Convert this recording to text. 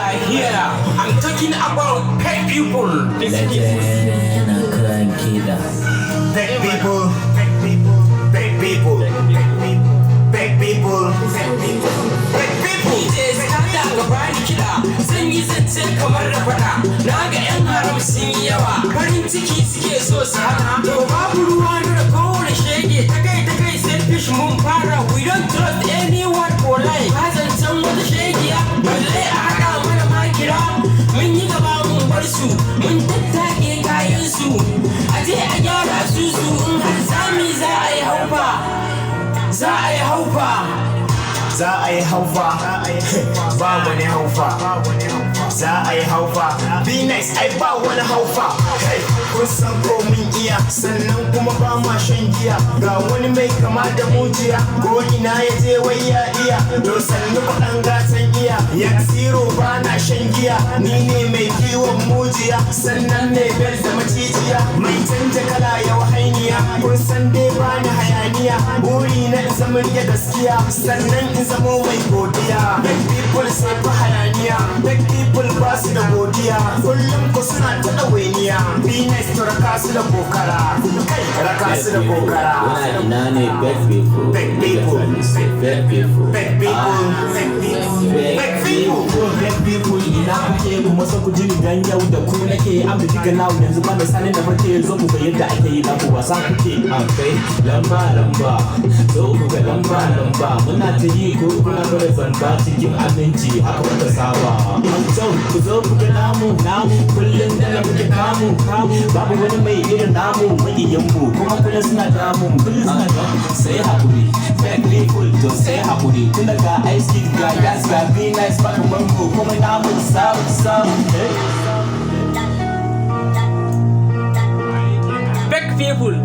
Here, I'm talking about pet people. Legend yana kiran kiɗa. Big people, big people, big people, big people, big people. DJs kada gaba ni kiɗa, zan yi zance kamar da faɗa. Na ga 'yan haram sun yi yawa, farin ciki suke so su hana. To babu ruwa na da kowane shege, ta kai selfish mun fara. We don't trust anyone for life. Ba zancen wata shegiya, balle a haɗa mana makira. Mun yi gaba mun bar su, mun tattake kayan su. A je a gyara su in har sami za a yi haufa. Za a yi haufa. Za a yi haufa, ba wani haufa. Za a yi haufa, be nice, ai ba wani haufa. Kun san ko mun iya, sannan kuma ba ma shan giya. Ga wani mai kama da mujiya, ko ina ya je wai ya iya. Don sannu faɗan gatan iya, ya zero ba na shan giya. Ni ne mai kiwon mujiya, sannan mai bel da macijiya. Mai canja kala ya wahainiya, kun san dai ba ni hayaniya. Buri na in zama da gaskiya, sannan in zamo mai godiya. Big people sai fa hayaniya, big people ba su da godiya. Kullum ku suna ta ɗawainiya, be nice to raka su da kokara. Kai raka su da kokara. Wana ina ne big people. Big people, Big people. big people, big people, big people. Black people ina kuke kuma so ku ji ni dan yau da ku nake am da diga now yanzu ba mai sanin da farke zo ku ga yadda ake yi na ku wasa kuke akai lamba zo ku ga lamba muna ta yi ko kuna bare zamba cikin aminci haka muka saba so ku zo ku ga namu kullun da muke kamu babu wani mai irin namu magiyan mu kuma kullun suna damu sai hakuri black people to sai hakuri tun daga ice kid ga gas ga be nice ba kaman ku kuma namu sabu Big people.